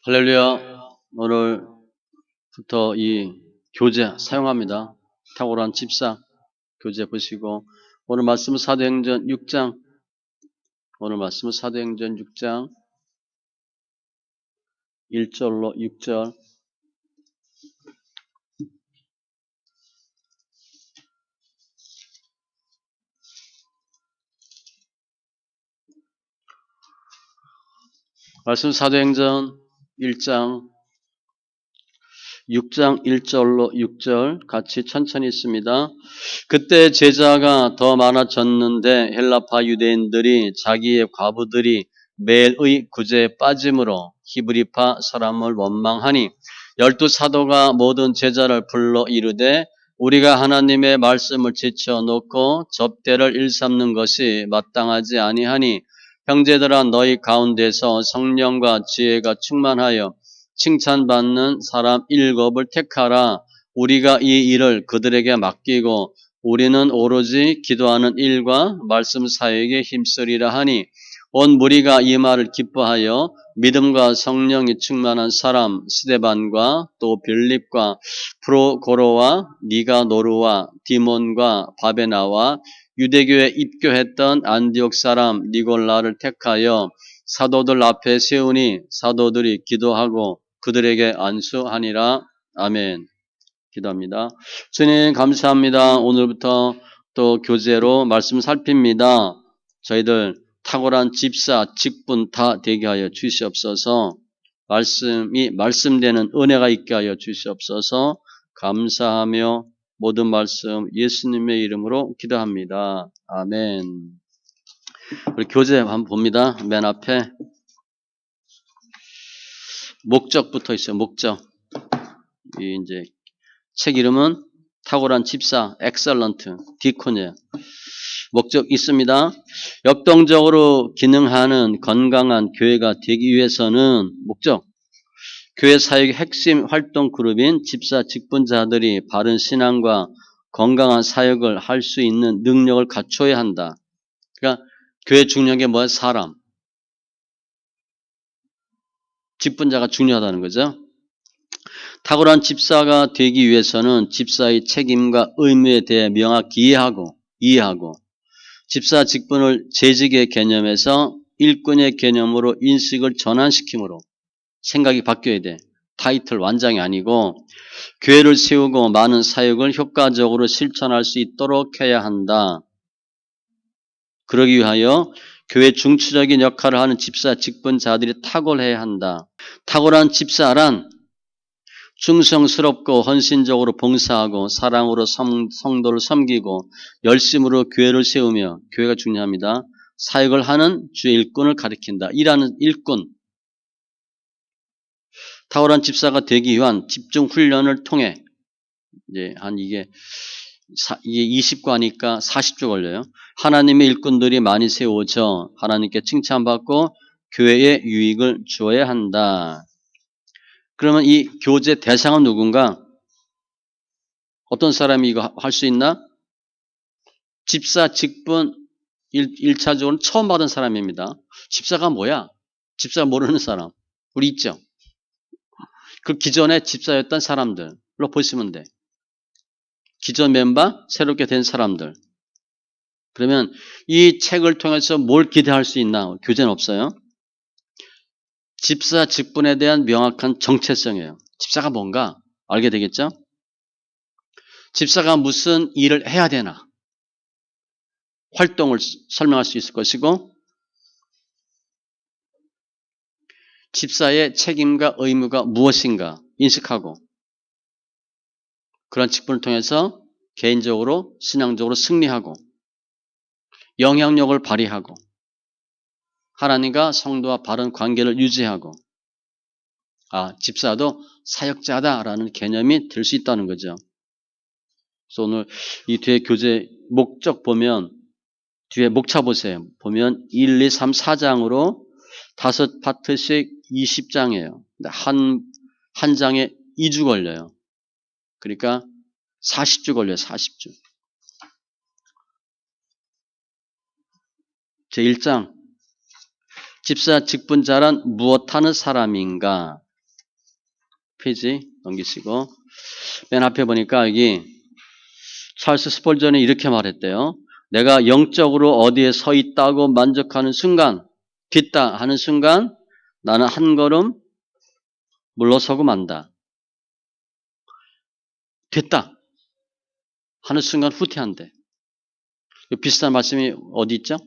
할렐루야. 오늘부터 이 교재 사용합니다. 탁월한 집사 교재 보시고 오늘 말씀은 사도행전 6장 오늘 말씀은 사도행전 6장 1절로 6절 말씀 사도행전 1장 6장 1절로 6절 같이 천천히 있습니다. 그때 제자가 더 많아졌는데 헬라파 유대인들이 자기의 과부들이 매일의 구제에 빠짐으로 히브리파 사람을 원망하니 12사도가 모든 제자를 불러 이르되 우리가 하나님의 말씀을 제쳐놓고 접대를 일삼는 것이 마땅하지 아니하니 형제들아 너희 가운데서 성령과 지혜가 충만하여 칭찬받는 사람 7을 택하라. 우리가 이 일을 그들에게 맡기고 우리는 오로지 기도하는 일과 말씀 사역에 힘쓰리라 하니 온 무리가 이 말을 기뻐하여 믿음과 성령이 충만한 사람 스데반과 또 빌립과 프로고로와 니가노르와 디몬과 바베나와 유대교에 입교했던 안디옥 사람 니골라를 택하여 사도들 앞에 세우니 사도들이 기도하고 그들에게 안수하니라. 아멘. 기도합니다. 주님 감사합니다. 오늘부터 또 교재로 말씀 살핍니다. 저희들 탁월한 집사, 직분 다 되게 하여 주시옵소서. 말씀이 말씀되는 은혜가 있게 하여 주시옵소서. 감사하며 모든 말씀 예수님의 이름으로 기도합니다. 아멘. 우리 교재 한번 봅니다. 맨 앞에 목적부터 있어요. 목적. 이 이제 책 이름은 탁월한 집사, 엑설런트, 디코니아. 목적 있습니다. 역동적으로 기능하는 건강한 교회가 되기 위해서는 목적. 교회 사역의 핵심 활동 그룹인 집사 직분자들이 바른 신앙과 건강한 사역을 할 수 있는 능력을 갖춰야 한다. 그러니까 교회 중요한 게 뭐야? 사람. 직분자가 중요하다는 거죠. 탁월한 집사가 되기 위해서는 집사의 책임과 의무에 대해 명확히 이해하고 집사 직분을 재직의 개념에서 일꾼의 개념으로 인식을 전환시키므로 생각이 바뀌어야 돼. 타이틀 완장이 아니고 교회를 세우고 많은 사역을 효과적으로 실천할 수 있도록 해야 한다. 그러기 위하여 교회 중추적인 역할을 하는 집사 직분자들이 탁월해야 한다. 탁월한 집사란 충성스럽고 헌신적으로 봉사하고 사랑으로 성도를 섬기고 열심으로 교회를 세우며 교회가 중요합니다. 사역을 하는 주의 일꾼을 가리킨다. 일하는 일꾼. 탁월한 집사가 되기 위한 집중 훈련을 통해 이제 이게 20과니까 40주 걸려요. 하나님의 일꾼들이 많이 세워져 하나님께 칭찬받고 교회에 유익을 주어야 한다. 그러면 이 교재 대상은 누군가? 어떤 사람이 이거 할 수 있나? 집사 직분 1차적으로는 처음 받은 사람입니다. 집사가 뭐야? 집사 모르는 사람. 우리 있죠? 그 기존에 집사였던 사람들로 보시면 돼. 기존 멤버, 새롭게 된 사람들. 그러면 이 책을 통해서 뭘 기대할 수 있나? 교재는 없어요. 집사 직분에 대한 명확한 정체성이에요. 집사가 뭔가 알게 되겠죠? 집사가 무슨 일을 해야 되나? 활동을 설명할 수 있을 것이고 집사의 책임과 의무가 무엇인가 인식하고 그런 직분을 통해서 개인적으로 신앙적으로 승리하고 영향력을 발휘하고 하나님과 성도와 바른 관계를 유지하고 집사도 사역자다라는 개념이 될 수 있다는 거죠. 그래서 오늘 이 뒤에 교재 목적 보면 뒤에 목차 보세요. 보면 1, 2, 3, 4장으로 5파트씩 20장이에요. 한 장에 2주 걸려요. 그러니까 40주 걸려요. 40주. 제1장 집사 직분자란 무엇하는 사람인가? 페이지 넘기시고 맨 앞에 보니까 여기 찰스 스펄전이 이렇게 말했대요. 내가 영적으로 어디에 서 있다고 만족하는 순간, 됐다 하는 순간 나는 한 걸음 물러서고 만다. 됐다 하는 순간 후퇴한대. 비슷한 말씀이 어디 있죠?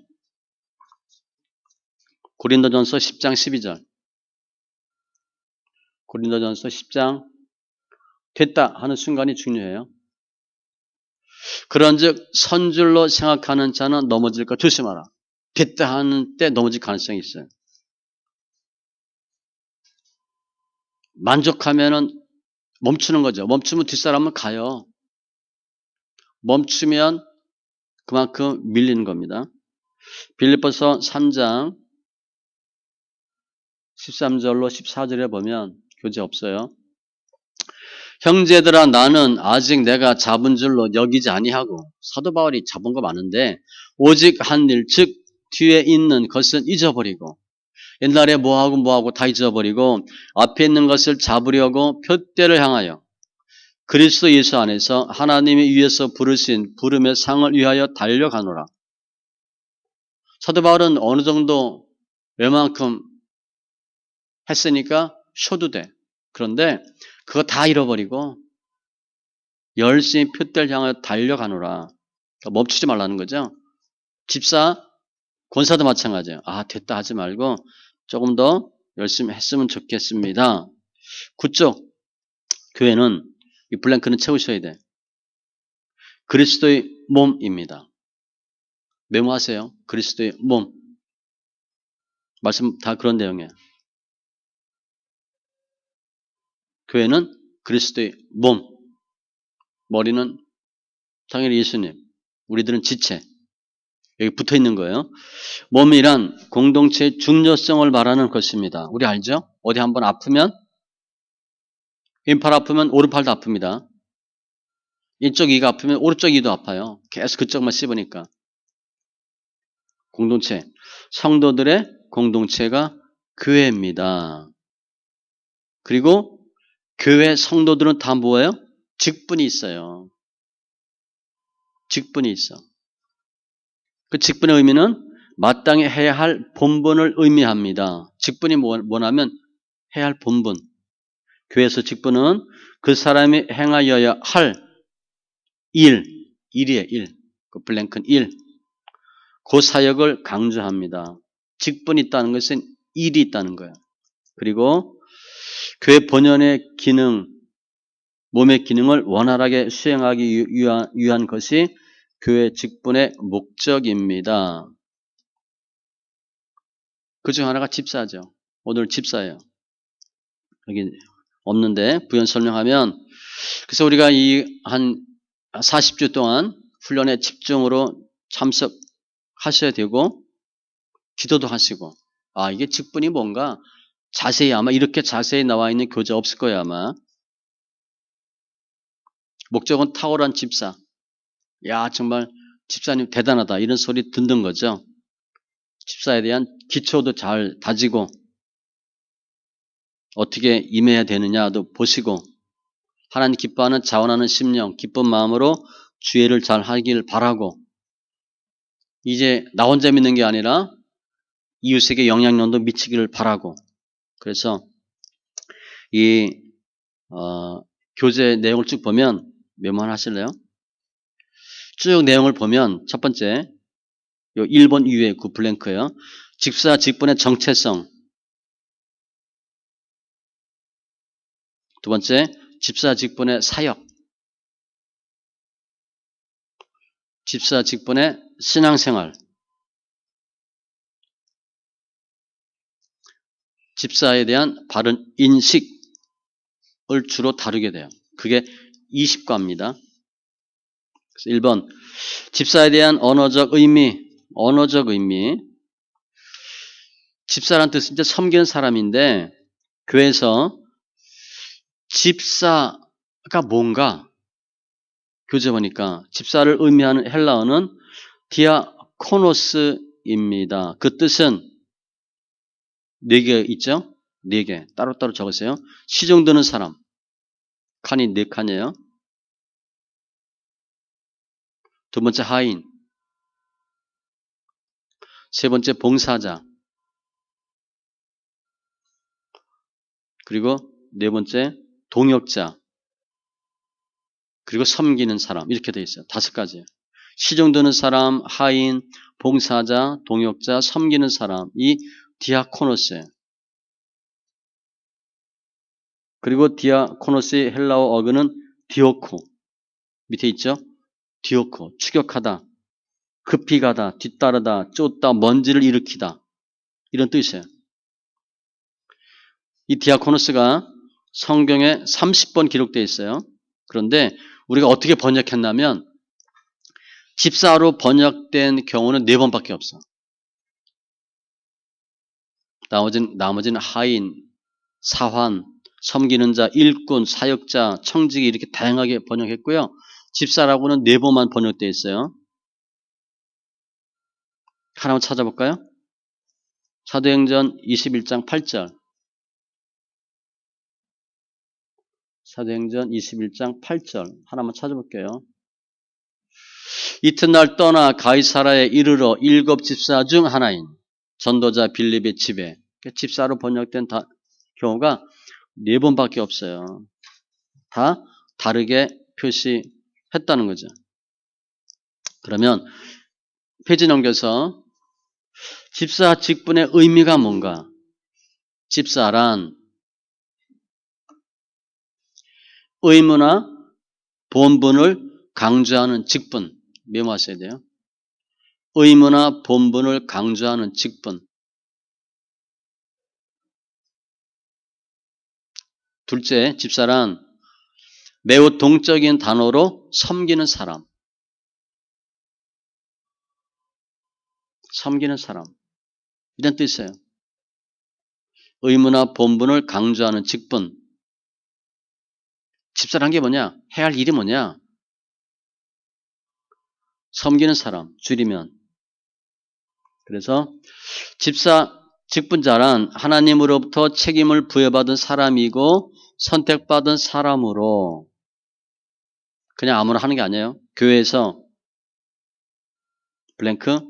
고린도전서 10장 12절. 고린도전서 10장 됐다 하는 순간이 중요해요. 그런즉 선줄로 생각하는 자는 넘어질까 조심하라. 됐다 하는 때 넘어질 가능성이 있어요. 만족하면은 멈추는 거죠. 멈추면 뒷사람은 가요. 멈추면 그만큼 밀리는 겁니다. 빌립보서 3장 13절로 14절에 보면 교재 없어요. 형제들아 나는 아직 내가 잡은 줄로 여기지 아니하고 사도 바울이 잡은 거 많은데 오직 한 일 즉 뒤에 있는 것은 잊어버리고 옛날에 뭐하고 다 잊어버리고 앞에 있는 것을 잡으려고 표대를 향하여 그리스도 예수 안에서 하나님이 위에서 부르신 부름의 상을 위하여 달려가노라. 사도 바울은 어느 정도 웬만큼 했으니까 쉬어도 돼. 그런데 그거 다 잃어버리고 열심히 표대를 향하여 달려가노라. 그러니까 멈추지 말라는 거죠. 집사, 권사도 마찬가지예요. 아 됐다 하지 말고 조금 더 열심히 했으면 좋겠습니다. 그쪽 교회는 이 블랭크는 채우셔야 돼. 그리스도의 몸입니다. 메모하세요. 그리스도의 몸. 말씀 다 그런 내용이에요. 교회는 그리스도의 몸. 머리는 당연히 예수님. 우리들은 지체. 여기 붙어 있는 거예요. 몸이란 공동체의 중요성을 말하는 것입니다. 우리 알죠? 어디 한번 아프면 왼팔 아프면 오른팔도 아픕니다. 이쪽 이가 아프면 오른쪽 이도 아파요. 계속 그쪽만 씹으니까. 공동체. 성도들의 공동체가 교회입니다. 그리고 교회 성도들은 다 뭐예요? 직분이 있어요. 직분이 있어. 그 직분의 의미는 마땅히 해야 할 본분을 의미합니다. 직분이 뭐냐면 해야 할 본분. 교회에서 직분은 그 사람이 행하여야 할 일이에요. 일. 그 블랭크는 일. 그 사역을 강조합니다. 직분이 있다는 것은 일이 있다는 거예요. 그리고 교회 본연의 기능, 몸의 기능을 원활하게 수행하기 위한 것이 교회 직분의 목적입니다. 그중 하나가 집사죠. 오늘 집사예요. 여기 없는데 부연 설명하면 그래서 우리가 이 한 40주 동안 훈련에 집중으로 참석하셔야 되고 기도도 하시고 아 이게 직분이 뭔가 자세히 아마 이렇게 자세히 나와 있는 교재 없을 거예요 아마. 목적은 탁월한 집사. 야 정말 집사님 대단하다 이런 소리 듣는 거죠. 집사에 대한 기초도 잘 다지고 어떻게 임해야 되느냐도 보시고 하나님 기뻐하는 자원하는 심령 기쁜 마음으로 주의를 잘 하길 바라고 이제 나 혼자 믿는 게 아니라 이웃에게 영향력도 미치기를 바라고 그래서 이 교재 내용을 쭉 보면 메모 하나 하실래요? 쭉 내용을 보면 첫 번째 요 1번 이후에 그 블랭크예요. 집사 직분의 정체성. 두 번째 집사 직분의 사역. 집사 직분의 신앙생활. 집사에 대한 바른 인식을 주로 다루게 돼요. 그게 20과입니다. 그래서 1번 집사에 대한 언어적 의미. 집사란 뜻은 이제 섬기는 사람인데 교회에서 집사가 뭔가 교재 보니까 집사를 의미하는 헬라어는 디아코노스입니다. 그 뜻은 4개 있죠. 4개 따로따로 적으세요. 시중 드는 사람 칸이 4칸이에요. 두 번째 하인, 세 번째 봉사자, 그리고 네 번째 동역자, 그리고 섬기는 사람 이렇게 되어 있어요. 5가지. 시중 드는 사람, 하인, 봉사자, 동역자, 섬기는 사람 이 디아코노스예요. 그리고 디아코노스의 헬라어 어근은 디오코 밑에 있죠. 디오코 추격하다, 급히 가다, 뒤따르다, 쫓다, 먼지를 일으키다 이런 뜻이에요. 이 디아코노스가 성경에 30번 기록되어 있어요. 그런데 우리가 어떻게 번역했냐면 집사로 번역된 경우는 4번밖에 없어. 나머지는 하인, 사환, 섬기는 자, 일꾼, 사역자, 청지기 이렇게 다양하게 번역했고요. 집사라고는 4번만 번역되어 있어요. 하나만 찾아볼까요? 사도행전 21장 8절. 사도행전 21장 8절 하나만 찾아볼게요. 이튿날 떠나 가이사라에 이르러 7 집사 중 하나인 전도자 빌립의 집에 집사로 번역된 경우가 4번밖에 없어요. 다 다르게 표시했다는 거죠. 그러면 페이지 넘겨서 집사 직분의 의미가 뭔가? 집사란 의무나 본분을 강조하는 직분, 메모하셔야 돼요. 의무나 본분을 강조하는 직분. 둘째, 집사란 매우 동적인 단어로 섬기는 사람. 섬기는 사람. 이런 뜻이에요. 의무나 본분을 강조하는 직분. 집사란 게 뭐냐? 해야 할 일이 뭐냐? 섬기는 사람, 줄이면. 그래서 집사 직분자란 하나님으로부터 책임을 부여받은 사람이고 선택받은 사람으로 그냥 아무나 하는 게 아니에요. 교회에서 블랭크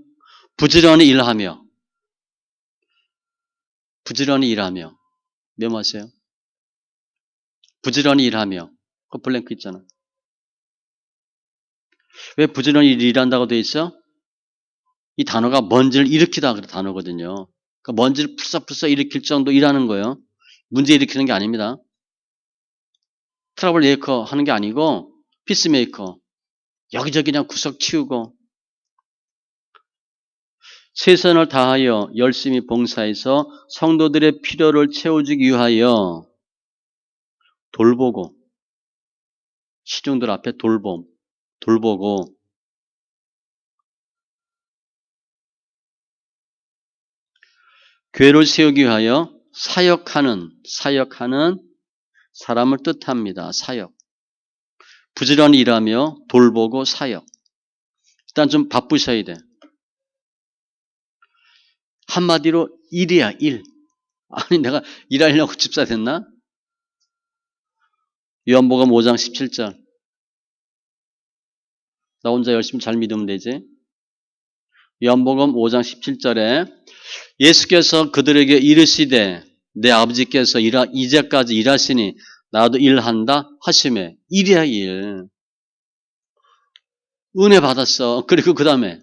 부지런히 일하며 메모하세요. 부지런히 일하며 그 블랭크 있잖아. 왜 부지런히 일한다고 돼 있어? 이 단어가 먼지를 일으키다 그런 단어거든요. 그러니까 먼지를 풀썩풀썩 일으킬 정도 일하는 거예요. 문제 일으키는 게 아닙니다. 트러블 메이커 하는 게 아니고 피스메이커. 여기저기 그냥 구석 치우고 최선을 다하여 열심히 봉사해서 성도들의 필요를 채워주기 위하여 돌보고 시중들 앞에 돌보고 교회를 세우기 위하여 사역하는 사람을 뜻합니다. 사역. 부지런히 일하며 돌보고 사역. 일단 좀 바쁘셔야 돼. 한마디로 일이야, 일. 아니 내가 일하려고 집사 됐나? 요한복음 5장 17절. 나 혼자 열심히 잘 믿으면 되지. 요한복음 5장 17절에 예수께서 그들에게 이르시되 내 아버지께서 이제까지 일하시니 나도 일한다 하시매. 일이야 일. 은혜 받았어. 그리고 그 다음에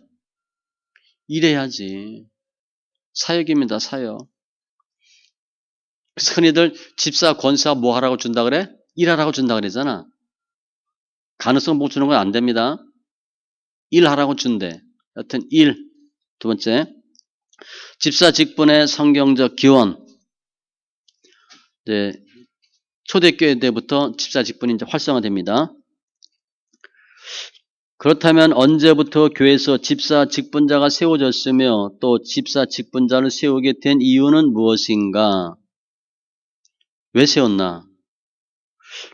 일해야지. 사역입니다. 사역. 그래서 흔히들 집사 권사 뭐 하라고 준다 그래? 일하라고 준다 그러잖아. 가능성 못 주는 건 안 됩니다. 일하라고 준대. 여튼 일. 두 번째, 집사 직분의 성경적 기원. 네, 초대교회 때부터 집사 직분이 이제 활성화됩니다. 그렇다면 언제부터 교회에서 집사 직분자가 세워졌으며 또 집사 직분자를 세우게 된 이유는 무엇인가? 왜 세웠나?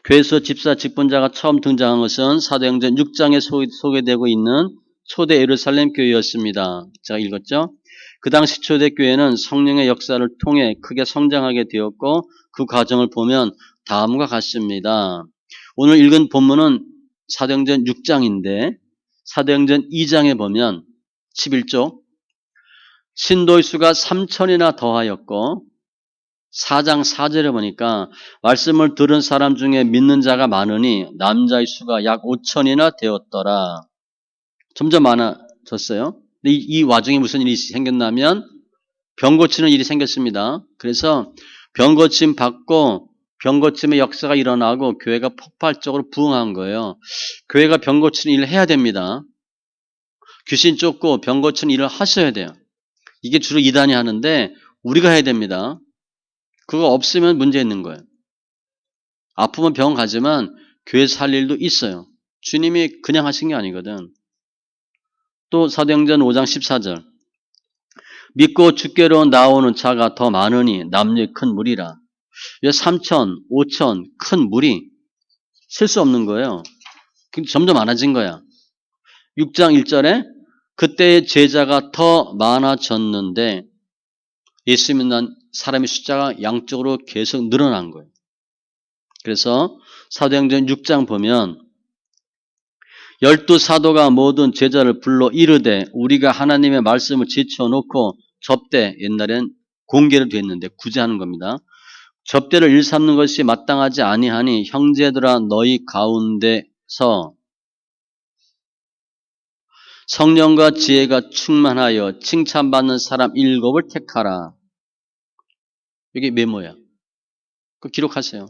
교회에서 집사 직분자가 처음 등장한 것은 사도행전 6장에 소개되고 있는 초대 예루살렘 교회였습니다. 제가 읽었죠? 그 당시 초대교회는 성령의 역사를 통해 크게 성장하게 되었고 그 과정을 보면 다음과 같습니다. 오늘 읽은 본문은 사도행전 6장인데 사도행전 2장에 보면 11쪽 신도의 수가 3천이나 더하였고 4장 4절에 보니까 말씀을 들은 사람 중에 믿는 자가 많으니 남자의 수가 약 5천이나 되었더라. 점점 많아졌어요. 근데 이 와중에 무슨 일이 생겼냐면 병 고치는 일이 생겼습니다. 그래서 병 고침 받고 병 고침의 역사가 일어나고 교회가 폭발적으로 부흥한 거예요. 교회가 병 고치는 일을 해야 됩니다. 귀신 쫓고 병 고치는 일을 하셔야 돼요. 이게 주로 이단이 하는데 우리가 해야 됩니다. 그거 없으면 문제 있는 거예요. 아프면 병원 가지만 교회 살 일도 있어요. 주님이 그냥 하신 게 아니거든. 또 사도행전 5장 14절 믿고 주께로 나오는 자가 더 많으니 남녀 큰 무리라. 3천, 5천 큰 무리 셀 수 없는 거예요. 점점 많아진 거야. 6장 1절에 그때의 제자가 더 많아졌는데 예수 믿는 사람의 숫자가 양쪽으로 계속 늘어난 거예요. 그래서 사도행전 6장 보면 12사도가 모든 제자를 불러 이르되 우리가 하나님의 말씀을 제쳐놓고 접대, 옛날엔 공개로 됐는데 구제하는 겁니다. 접대를 일삼는 것이 마땅하지 아니하니 형제들아 너희 가운데서 성령과 지혜가 충만하여 칭찬받는 사람 7을 택하라. 이게 메모야. 그 기록하세요.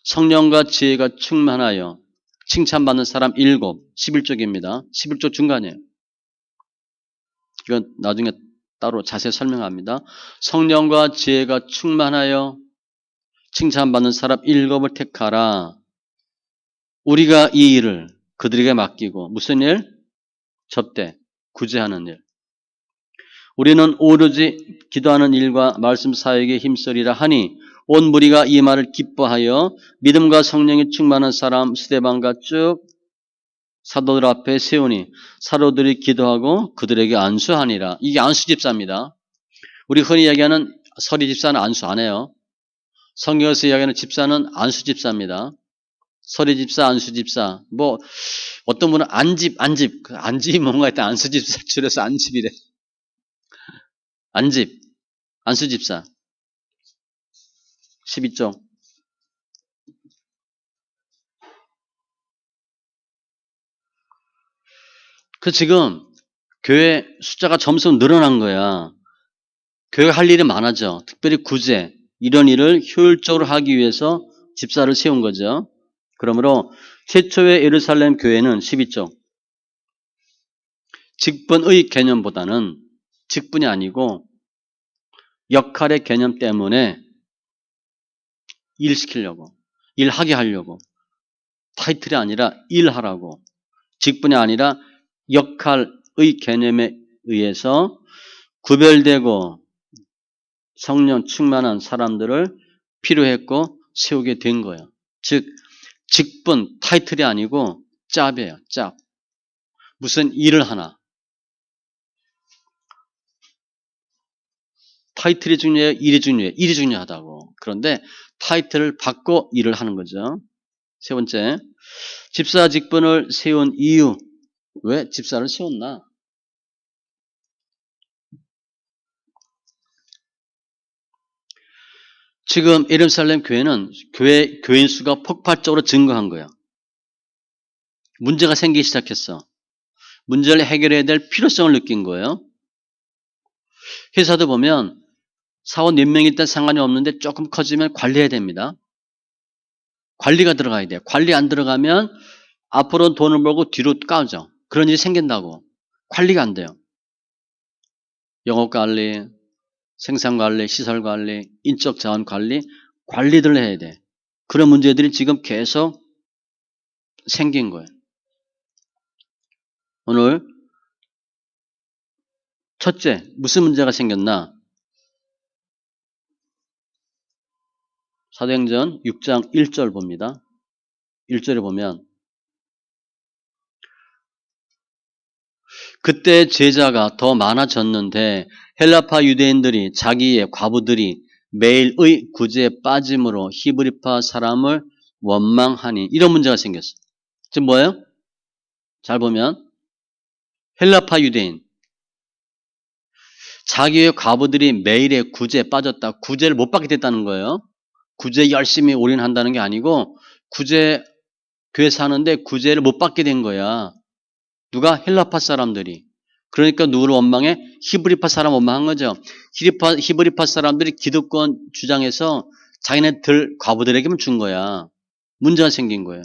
성령과 지혜가 충만하여 칭찬받는 사람 7, 11쪽입니다. 11쪽 중간이에요. 이건 나중에 따로 자세히 설명합니다. 성령과 지혜가 충만하여 칭찬받는 사람 7을 택하라. 우리가 이 일을 그들에게 맡기고 무슨 일? 접대, 구제하는 일. 우리는 오로지 기도하는 일과 말씀 사역에 힘쓰리라 하니 온 무리가 이 말을 기뻐하여 믿음과 성령이 충만한 사람 스데반과 쭉 사도들 앞에 세우니 사도들이 기도하고 그들에게 안수하니라. 이게 안수 집사입니다. 우리 흔히 이야기하는 서리 집사는 안수 안 해요. 성경에서 이야기하는 집사는 안수 집사입니다. 서리 집사, 안수 집사. 뭐 어떤 분은 안집. 그 안집이 뭔가 했다. 안수 집사 줄여서 안집이래. 안집, 안수 집사. 12쪽. 지금 교회 숫자가 점점 늘어난 거야. 교회가 할 일이 많아져. 특별히 구제, 이런 일을 효율적으로 하기 위해서 집사를 세운 거죠. 그러므로 최초의 예루살렘 교회는 12쪽. 직분의 개념보다는 직분이 아니고 역할의 개념 때문에 일시키려고, 일하게 하려고, 타이틀이 아니라 일하라고, 직분이 아니라 역할의 개념에 의해서 구별되고 성령 충만한 사람들을 필요했고 세우게 된 거예요. 즉 직분, 타이틀이 아니고 짭이에요. 짭. 무슨 일을 하나. 타이틀이 중요해요? 일이 중요해요? 일이 중요하다고. 그런데 타이틀을 받고 일을 하는 거죠. 세 번째, 집사 직분을 세운 이유. 왜 집사를 세웠나? 지금 예루살렘 교회는 교인 수가 폭발적으로 증가한 거예요. 문제가 생기기 시작했어. 문제를 해결해야 될 필요성을 느낀 거예요. 회사도 보면 사원 몇 명이 있든 상관이 없는데 조금 커지면 관리해야 됩니다. 관리가 들어가야 돼요. 관리 안 들어가면 앞으로 돈을 벌고 뒤로 까죠. 그런 일이 생긴다고. 관리가 안 돼요. 영업관리, 생산관리, 시설관리, 인적 자원 관리들을 해야 돼. 그런 문제들이 지금 계속 생긴 거예요. 오늘 첫째, 무슨 문제가 생겼나? 사도행전 6장 1절 봅니다. 1절에 보면 그때 제자가 더 많아졌는데 헬라파 유대인들이 자기의 과부들이 매일의 구제에 빠짐으로 히브리파 사람을 원망하니 이런 문제가 생겼어. 지금 뭐예요? 잘 보면 헬라파 유대인 자기의 과부들이 매일의 구제에 빠졌다. 구제를 못 받게 됐다는 거예요. 구제에 열심히 올인한다는 게 아니고 구제 교회 사는데 구제를 못 받게 된 거야. 누가? 헬라파 사람들이. 그러니까 누구를 원망해? 히브리파 사람 원망한 거죠. 히브리파 사람들이 기득권 주장해서 자기네들 과부들에게만 준 거야. 문제가 생긴 거예요.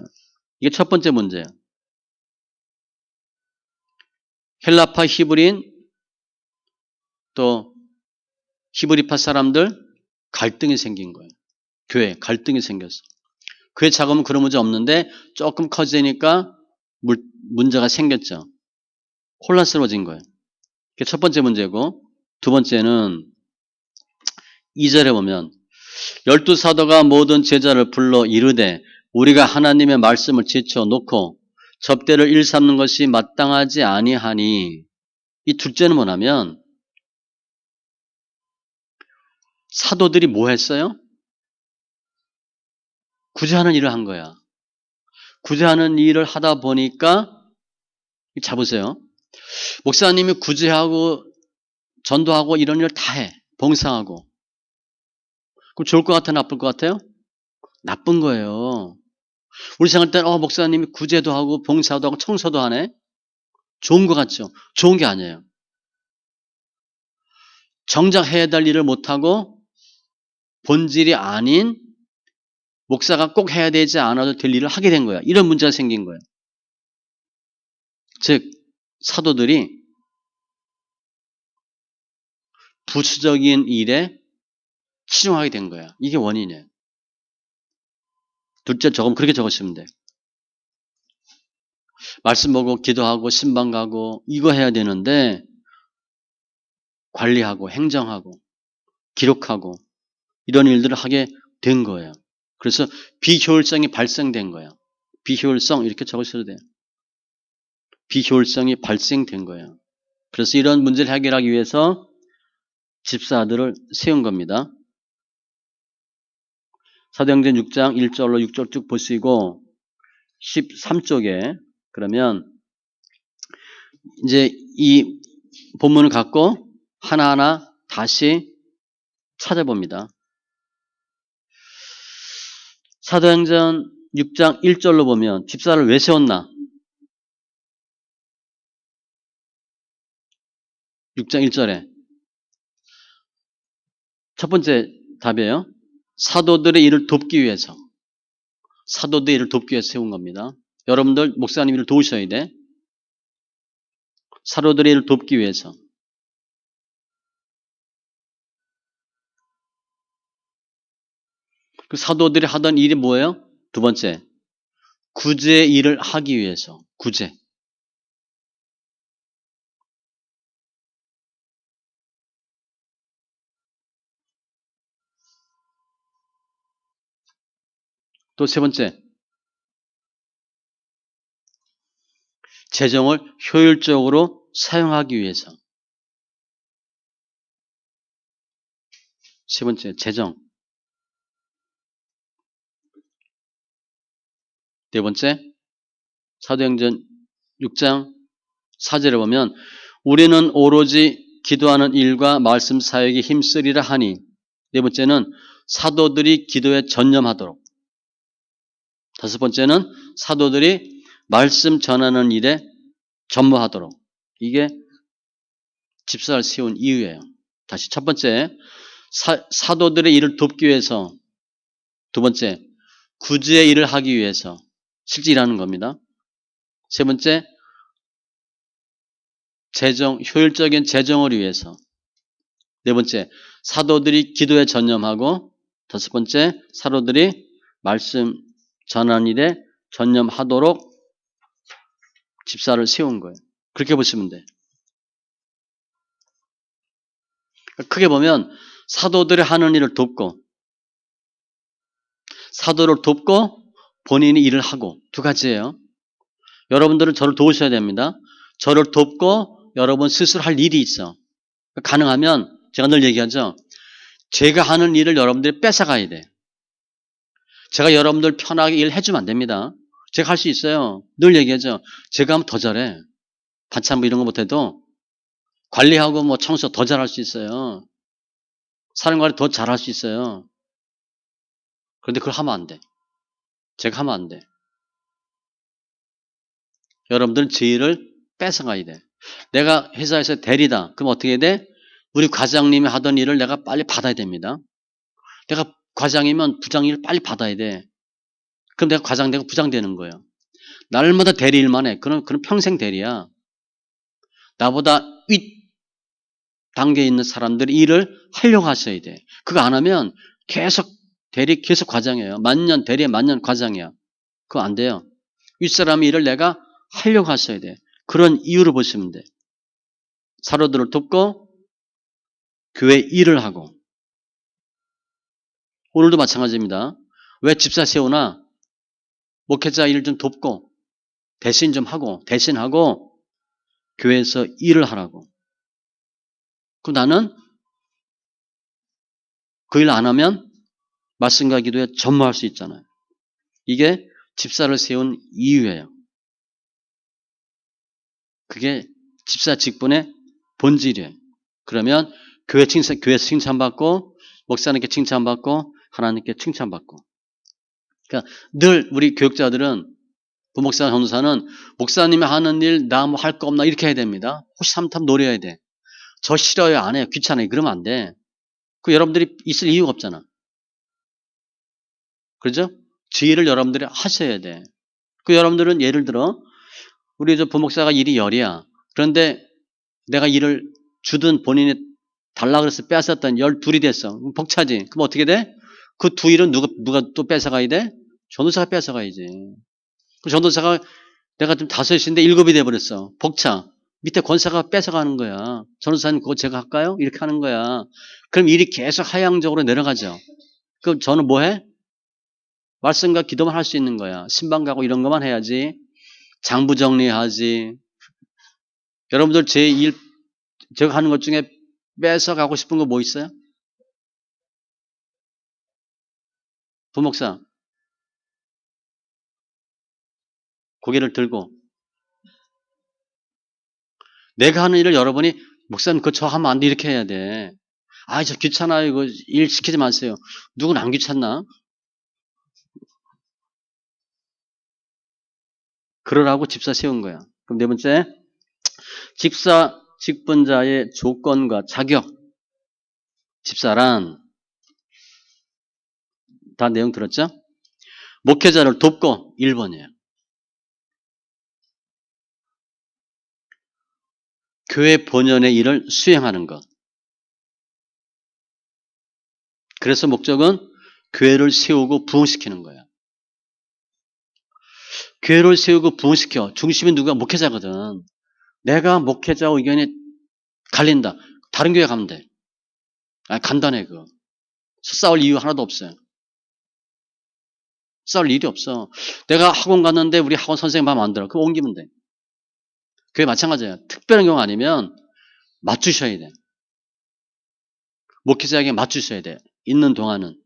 이게 첫 번째 문제예요. 헬라파 히브리인 또 히브리파 사람들 갈등이 생긴 거예요. 교회 갈등이 생겼어. 교회 작으면 그런 문제 없는데 조금 커지니까 문제가 생겼죠. 혼란스러워진 거예요. 그게 첫 번째 문제고 두 번째는 2절에 보면 12사도가 모든 제자를 불러 이르되 우리가 하나님의 말씀을 제쳐놓고 접대를 일삼는 것이 마땅하지 아니하니 이 둘째는 뭐냐면 사도들이 뭐 했어요? 구제하는 일을 한 거야. 구제하는 일을 하다 보니까 잡으세요. 목사님이 구제하고 전도하고 이런 일을 다 해. 봉사하고. 그럼 좋을 것 같아요? 나쁠 것 같아요? 나쁜 거예요. 우리 생각할 때는 목사님이 구제도 하고 봉사도 하고 청소도 하네. 좋은 것 같죠? 좋은 게 아니에요. 정작 해야 될 일을 못하고 본질이 아닌 목사가 꼭 해야 되지 않아도 될 일을 하게 된 거야. 이런 문제가 생긴 거예요. 즉 사도들이 부수적인 일에 치중하게 된 거야. 이게 원인이에요. 둘째 조금 그렇게 적으시면 돼. 말씀 보고 기도하고 신방 가고 이거 해야 되는데 관리하고 행정하고 기록하고 이런 일들을 하게 된 거예요. 그래서 비효율성이 발생된 거예요. 비효율성 이렇게 적으셔도 돼요. 비효율성이 발생된 거예요. 그래서 이런 문제를 해결하기 위해서 집사들을 세운 겁니다. 사도행전 6장 1절로 6절 쭉 보시고 13쪽에 그러면 이제 이 본문을 갖고 하나하나 다시 찾아봅니다. 사도행전 6장 1절로 보면 집사를 왜 세웠나? 6장 1절에 첫 번째 답이에요. 사도들의 일을 돕기 위해서. 사도들의 일을 돕기 위해서 세운 겁니다. 여러분들 목사님 일을 도우셔야 돼. 사도들의 일을 돕기 위해서. 그 사도들이 하던 일이 뭐예요? 두 번째, 구제의 일을 하기 위해서. 구제. 또 세 번째, 재정을 효율적으로 사용하기 위해서. 세 번째, 재정. 네 번째, 사도행전 6장 4절에 보면 우리는 오로지 기도하는 일과 말씀 사역에 힘쓰리라 하니 네 번째는 사도들이 기도에 전념하도록 다섯 번째는 사도들이 말씀 전하는 일에 전무하도록 이게 집사를 세운 이유예요. 다시 첫 번째 사도들의 일을 돕기 위해서 두 번째 구제의 일을 하기 위해서 실제 일하는 겁니다. 세 번째 재정, 효율적인 재정을 위해서 네 번째 사도들이 기도에 전념하고 다섯 번째 사도들이 말씀 전하는 일에 전념하도록 집사를 세운 거예요. 그렇게 보시면 돼요. 크게 보면 사도들이 하는 일을 돕고 사도를 돕고 본인이 일을 하고 두 가지예요. 여러분들은 저를 도우셔야 됩니다. 저를 돕고 여러분 스스로 할 일이 있어. 가능하면 제가 늘 얘기하죠. 제가 하는 일을 여러분들이 뺏어가야 돼. 제가 여러분들 편하게 일해주면 안 됩니다. 제가 할 수 있어요. 늘 얘기하죠. 제가 하면 더 잘해. 반찬 뭐 이런 거 못해도 관리하고 뭐 청소 더 잘할 수 있어요. 사람관리 더 잘할 수 있어요. 그런데 그걸 하면 안 돼. 제가 하면 안 돼. 여러분들은 제 일을 뺏어가야 돼. 내가 회사에서 대리다. 그럼 어떻게 해야 돼? 우리 과장님이 하던 일을 내가 빨리 받아야 됩니다. 내가 과장이면 부장 일을 빨리 받아야 돼. 그럼 내가 과장 되고 부장 되는 거예요. 날마다 대리 일만 해. 그럼 평생 대리야. 나보다 윗 단계에 있는 사람들이 일을 하려고 하셔야 돼. 그거 안 하면 계속 대리 계속 과장이에요. 만년 대리에 만년 과장이야. 그거 안 돼요. 윗사람 일을 내가 하려고 하셔야 돼. 그런 이유를 보시면 돼. 사로들을 돕고 교회 일을 하고. 오늘도 마찬가지입니다. 왜 집사 세우나? 목회자 일 좀 돕고 대신 좀 하고 대신하고 교회에서 일을 하라고. 그럼 나는 그 일 안 하면 말씀과 기도에 전무할 수 있잖아요. 이게 집사를 세운 이유예요. 그게 집사 직분의 본질이에요. 그러면 교회에서 칭찬받고 목사님께 칭찬받고 하나님께 칭찬받고. 그러니까 늘 우리 교육자들은 부목사 전도사는 목사님이 하는 일 나 뭐 할 거 없나 이렇게 해야 됩니다. 호시탐탐 노려야 돼. 저 싫어요 안 해요 귀찮아요 그러면 안 돼. 그 여러분들이 있을 이유가 없잖아. 그렇죠? 지혜를 여러분들이 하셔야 돼. 그 여러분들은 예를 들어 우리 저 부목사가 일이 열이야. 그런데 내가 일을 주든 본인이 달라 그래서 뺏었던 12이 됐어. 그럼 벅차지. 그럼 어떻게 돼? 그 두 일은 누가 또 뺏어가야 돼? 전도사가 뺏어가야지. 그 전도사가 내가 좀 5인데 7이 돼버렸어. 벅차. 밑에 권사가 뺏어가는 거야. 전도사님 그거 제가 할까요? 이렇게 하는 거야. 그럼 일이 계속 하향적으로 내려가죠. 그럼 저는 뭐 해? 말씀과 기도만 할 수 있는 거야. 신방 가고 이런 것만 해야지. 장부 정리하지. 여러분들 제 일, 제가 하는 것 중에 뺏어가고 싶은 거 뭐 있어요? 부목사, 고개를 들고. 내가 하는 일을 여러분이, 목사님 그거 저 하면 안 돼. 이렇게 해야 돼. 아, 저 귀찮아요. 이거 일 시키지 마세요. 누군 안 귀찮나? 그러라고 집사 세운 거야. 그럼 네 번째, 집사 직분자의 조건과 자격. 집사란, 다 내용 들었죠? 목회자를 돕고 1번이에요. 교회 본연의 일을 수행하는 것. 그래서 목적은 교회를 세우고 부흥시키는 거예요. 교회를 세우고 부흥시켜. 중심이 누가? 목회자거든. 내가 목회자 의견이 갈린다. 다른 교회 가면 돼. 아, 간단해 그거. 싸울 이유 하나도 없어요. 싸울 일이 없어. 내가 학원 갔는데 우리 학원 선생님 마음에 안 들어. 그거 옮기면 돼. 그게 마찬가지예요. 특별한 경우 아니면 맞추셔야 돼. 목회자에게 맞추셔야 돼. 있는 동안은.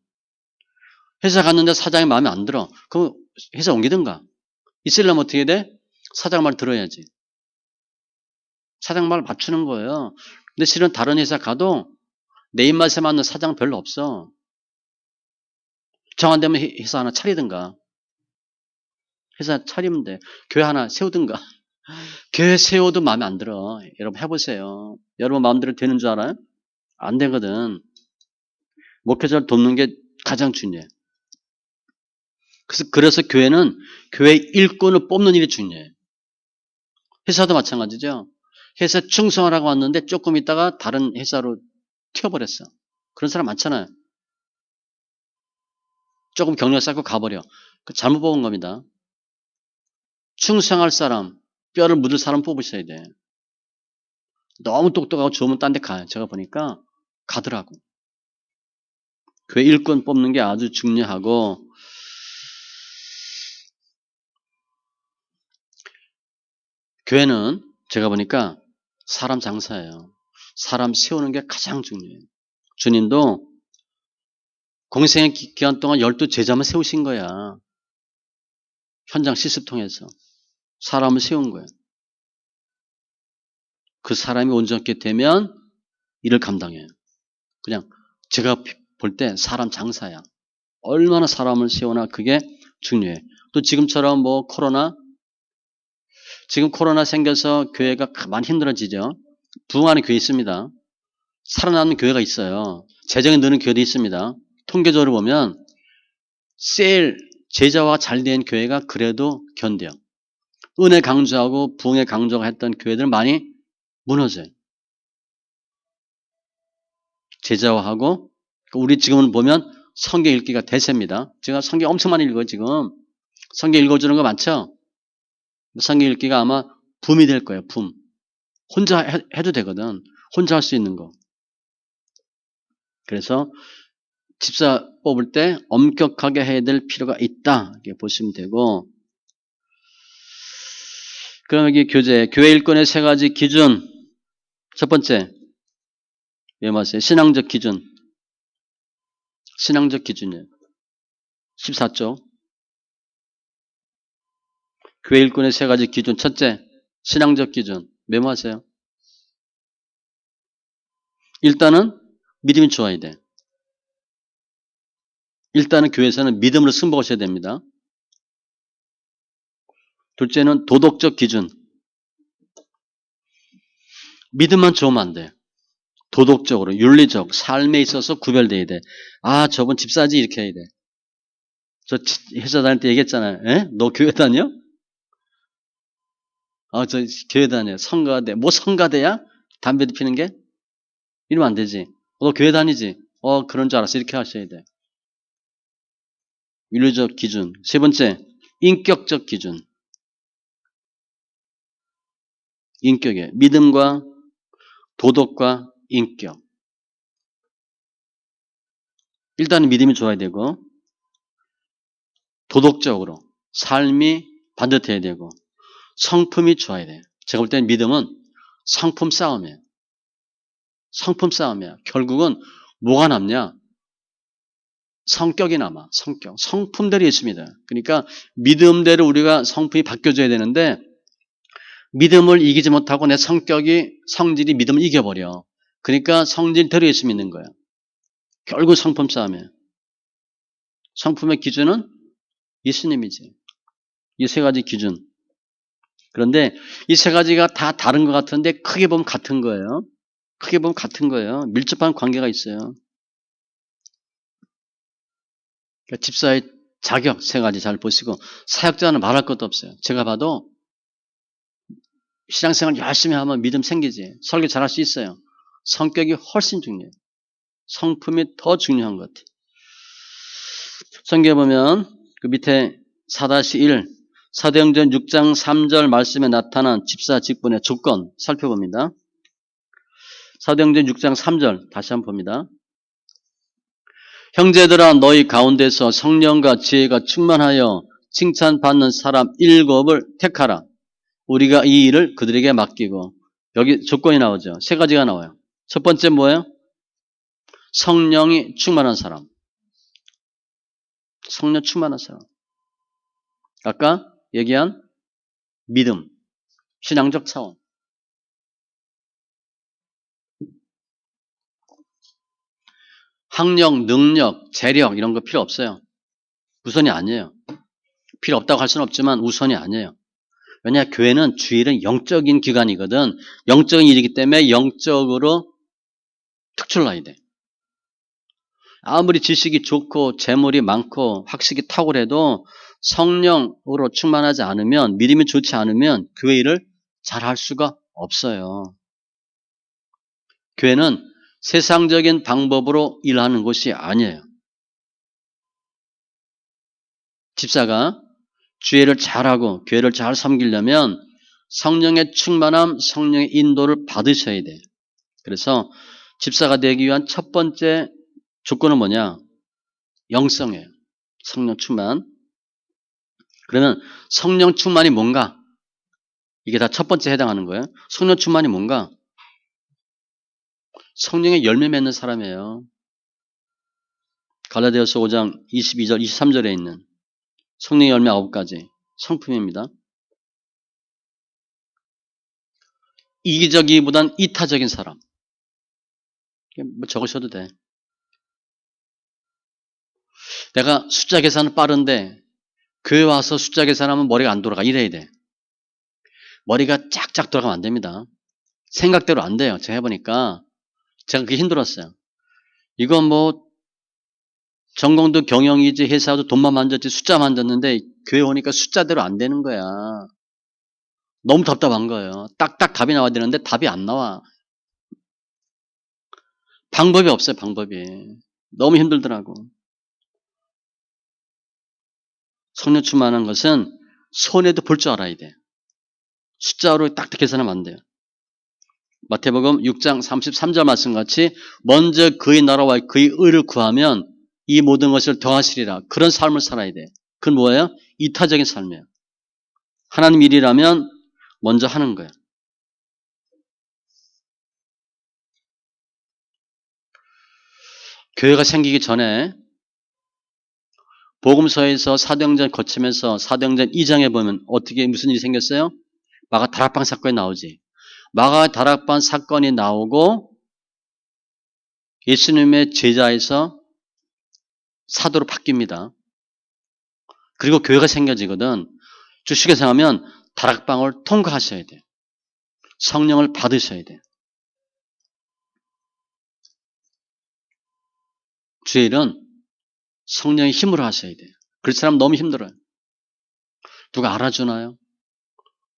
회사 갔는데 사장이 마음에 안 들어. 그럼 회사 옮기든가. 있으려면 어떻게 돼? 사장 말 들어야지. 사장 말 맞추는 거예요. 근데 실은 다른 회사 가도 내 입맛에 맞는 사장 별로 없어. 정 안 되면 회사 하나 차리든가. 회사 차리면 돼. 교회 하나 세우든가. 교회 세워도 마음에 안 들어. 여러분 해보세요. 여러분 마음대로 되는 줄 알아요? 안 되거든. 목회자를 돕는 게 가장 중요해. 그래서 교회는 교회 일꾼을 뽑는 일이 중요해. 회사도 마찬가지죠. 회사 충성하라고 왔는데 조금 있다가 다른 회사로 튀어버렸어. 그런 사람 많잖아요. 조금 경력 쌓고 가버려. 잘못 뽑은 겁니다. 충성할 사람, 뼈를 묻을 사람 뽑으셔야 돼. 너무 똑똑하고 좋으면 딴 데 가요. 제가 보니까 가더라고. 교회 일꾼 뽑는 게 아주 중요하고 교회는 제가 보니까 사람 장사예요. 사람 세우는 게 가장 중요해요. 주님도 공생의 기간 동안 12제자만 세우신 거야. 현장 실습 통해서. 사람을 세운 거예요. 그 사람이 온전하게 되면 일을 감당해요. 그냥 제가 볼 때 사람 장사야. 얼마나 사람을 세우나 그게 중요해. 또 지금처럼 뭐 지금 코로나 생겨서 교회가 많이 힘들어지죠. 부흥하는 교회 있습니다. 살아남는 교회가 있어요. 재정이 느는 교회도 있습니다. 통계적으로 보면 제자화 잘 된 교회가 그래도 견뎌요. 은혜 강조하고 부흥에 강조하고 했던 교회들 많이 무너져요. 제자화하고 우리 지금은 보면 성경 읽기가 대세입니다. 제가 성경 엄청 많이 읽어요. 지금 성경 읽어주는 거 많죠? 성경 읽기가 아마 붐이 될 거예요. 붐. 혼자 해도 되거든. 혼자 할 수 있는 거. 그래서 집사 뽑을 때 엄격하게 해야 될 필요가 있다. 이렇게 보시면 되고, 그럼 여기 교회 일꾼의 세 가지 기준. 첫 번째, 외마세요. 신앙적 기준. 신앙적 기준이에요. 14조. 교회 일꾼의 세 가지 기준. 첫째, 신앙적 기준. 메모하세요. 일단은 믿음이 좋아야 돼. 일단은 교회에서는 믿음으로 승복하셔야 됩니다. 둘째는 도덕적 기준. 믿음만 좋으면 안 돼. 도덕적으로, 윤리적, 삶에 있어서 구별돼야 돼. 아, 저분 집사지 이렇게 해야 돼. 저 회사 다닐 때 얘기했잖아요. 에? 너 교회 다녀? 저 교회 다녀. 성가대. 뭐 성가대야? 담배도 피는 게? 이러면 안 되지. 너 교회 다니지? 그런 줄 알았어. 이렇게 하셔야 돼. 윤리적 기준. 세 번째, 인격적 기준. 인격에 믿음과 도덕과 인격. 일단은 믿음이 좋아야 되고 도덕적으로 삶이 반듯해야 되고 성품이 좋아야 돼요. 제가 볼 때는 믿음은 성품 싸움이에요. 성품 싸움이야. 결국은 뭐가 남냐? 성격이 남아. 성격. 성품대로 있습니다. 그러니까 믿음대로 우리가 성품이 바뀌어져야 되는데 믿음을 이기지 못하고 내 성질이 믿음을 이겨버려. 그러니까 성질대로 예수 믿는 거야. 결국 성품 싸움이에요. 성품의 기준은 예수님이지. 이 세 가지 기준. 그런데 이 세 가지가 다 다른 것 같은데 크게 보면 같은 거예요. 크게 보면 같은 거예요. 밀접한 관계가 있어요. 그러니까 집사의 자격 세 가지 잘 보시고 사역자는 말할 것도 없어요. 제가 봐도 신앙생활 열심히 하면 믿음 생기지. 설교 잘할 수 있어요. 성격이 훨씬 중요해요. 성품이 더 중요한 것 같아요. 성경에 보면 그 밑에 4-1 사도행전 6장 3절 말씀에 나타난 집사 직분의 조건 살펴봅니다. 사도행전 6장 3절 다시 한번 봅니다. 형제들아 너희 가운데서 성령과 지혜가 충만하여 칭찬받는 사람 7을 택하라. 우리가 이 일을 그들에게 맡기고. 여기 조건이 나오죠. 세 가지가 나와요. 첫 번째 뭐예요? 성령이 충만한 사람. 성령 충만한 사람. 아까 얘기한 믿음, 신앙적 차원. 학력, 능력, 재력 이런 거 필요 없어요. 우선이 아니에요. 필요 없다고 할 수는 없지만 우선이 아니에요. 왜냐 교회는 주일은 영적인 기관이거든. 영적인 일이기 때문에 영적으로 특출나야 돼. 아무리 지식이 좋고 재물이 많고 학식이 탁월해도 성령으로 충만하지 않으면 믿음이 좋지 않으면 교회 일을 잘할 수가 없어요. 교회는 세상적인 방법으로 일하는 곳이 아니에요. 집사가 주일을 잘하고 교회를 잘 섬기려면 성령의 충만함, 성령의 인도를 받으셔야 돼요. 그래서 집사가 되기 위한 첫 번째 조건은 뭐냐? 영성이에요. 성령 충만. 그러면 성령 충만이 뭔가? 이게 다 첫 번째 해당하는 거예요. 성령 충만이 뭔가? 성령의 열매 맺는 사람이에요. 갈라디아서 5장 22절, 23절에 있는 성령의 열매 9가지 성품입니다. 이기적이보단 이타적인 사람. 뭐 적으셔도 돼. 내가 숫자 계산은 빠른데 교회 와서 숫자 계산하면 머리가 안 돌아가. 이래야 돼. 머리가 쫙쫙 돌아가면 안 됩니다. 생각대로 안 돼요. 제가 해보니까 제가 그게 힘들었어요. 이건 뭐 전공도 경영이지 회사도 돈만 만졌지 숫자 만졌는데 교회 오니까 숫자대로 안 되는 거야. 너무 답답한 거예요. 딱딱 답이 나와야 되는데 답이 안 나와. 방법이 없어요. 방법이. 너무 힘들더라고. 성령 충만한 것은 손에도 볼 줄 알아야 돼. 숫자로 딱딱 계산하면 안 돼요. 마태복음 6장 33절 말씀같이 먼저 그의 나라와 그의 의를 구하면 이 모든 것을 더하시리라. 그런 삶을 살아야 돼. 그건 뭐예요? 이타적인 삶이에요. 하나님 일이라면 먼저 하는 거예요. 교회가 생기기 전에 복음서에서 사도행전 거치면서 사도행전 2장에 보면 어떻게 무슨 일이 생겼어요? 마가 다락방 사건이 나오지. 마가 다락방 사건이 나오고 예수님의 제자에서 사도로 바뀝니다. 그리고 교회가 생겨지거든. 주식에 생하면 다락방을 통과하셔야 돼요. 성령을 받으셔야 돼요. 주의 일은 성령의 힘으로 하셔야 돼요. 그럴 사람 너무 힘들어요. 누가 알아주나요?